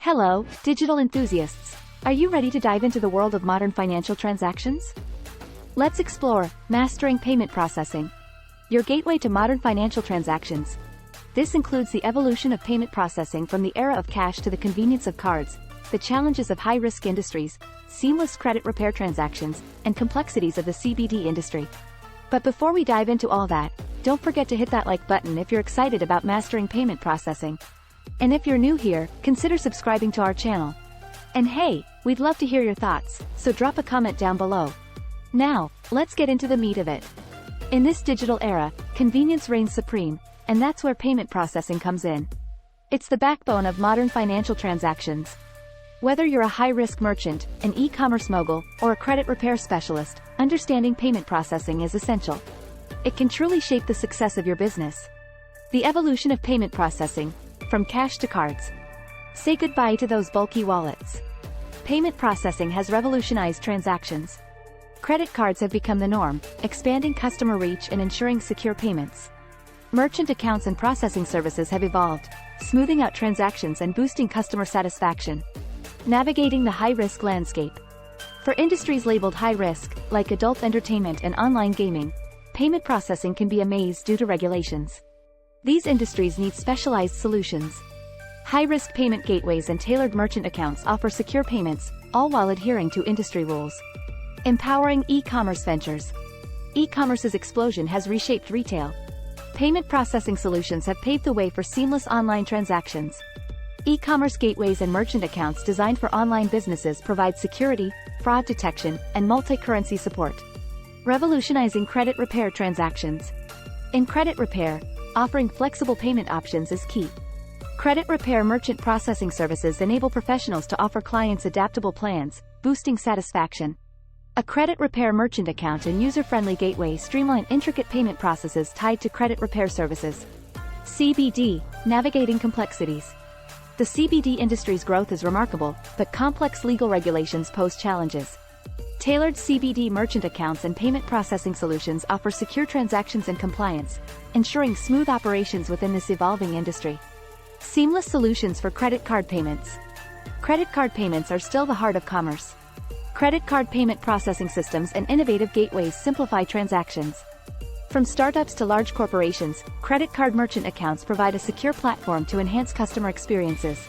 Hello, digital enthusiasts. Are you ready to dive into the world of modern financial transactions? Let's explore Mastering Payment Processing, your gateway to modern financial transactions. This includes the evolution of payment processing from the era of cash to the convenience of cards, the challenges of high-risk industries, seamless credit repair transactions, and complexities of the CBD industry. But before we dive into all that, don't forget to hit that like button if you're excited about mastering payment processing. And if you're new here, consider subscribing to our channel. And hey, we'd love to hear your thoughts, so drop a comment down below. Now, let's get into the meat of it. In this digital era, convenience reigns supreme, and that's where payment processing comes in. It's the backbone of modern financial transactions. Whether you're a high-risk merchant, an e-commerce mogul, or a credit repair specialist, understanding payment processing is essential. It can truly shape the success of your business. The evolution of payment processing, from cash to cards. Say goodbye to those bulky wallets. Payment processing has revolutionized transactions. Credit cards have become the norm, expanding customer reach and ensuring secure payments. Merchant accounts and processing services have evolved, smoothing out transactions and boosting customer satisfaction. Navigating the high-risk landscape. For industries labeled high-risk, like adult entertainment and online gaming, payment processing can be a maze due to regulations. These industries need specialized solutions. High-risk payment gateways and tailored merchant accounts offer secure payments, all while adhering to industry rules. Empowering e-commerce ventures. E-commerce's explosion has reshaped retail. Payment processing solutions have paved the way for seamless online transactions. E-commerce gateways and merchant accounts designed for online businesses provide security, fraud detection, and multi-currency support. Revolutionizing credit repair transactions. In credit repair, offering flexible payment options is key. Credit repair merchant processing services enable professionals to offer clients adaptable plans, boosting satisfaction. A credit repair merchant account and user-friendly gateway streamline intricate payment processes tied to credit repair services. CBD, navigating complexities. The CBD industry's growth is remarkable, but complex legal regulations pose challenges. Tailored CBD merchant accounts and payment processing solutions offer secure transactions and compliance, ensuring smooth operations within this evolving industry. Seamless solutions for credit card payments. Credit card payments are still the heart of commerce. Credit card payment processing systems and innovative gateways simplify transactions. From startups to large corporations, credit card merchant accounts provide a secure platform to enhance customer experiences.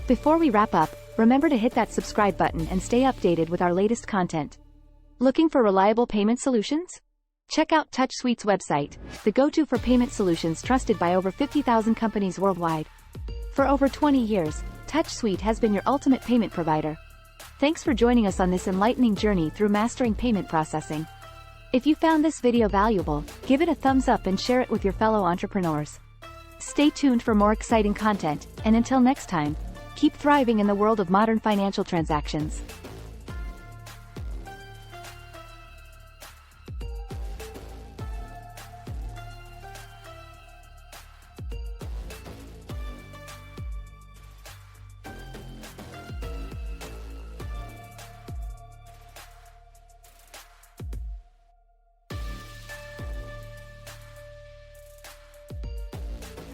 Before we wrap up, remember to hit that subscribe button and stay updated with our latest content. Looking for reliable payment solutions? Check out TouchSuite's website, the go-to for payment solutions trusted by over 50,000 companies worldwide. For over 20 years, TouchSuite has been your ultimate payment provider. Thanks for joining us on this enlightening journey through mastering payment processing. If you found this video valuable, give it a thumbs up and share it with your fellow entrepreneurs. Stay tuned for more exciting content, and until next time, keep thriving in the world of modern financial transactions.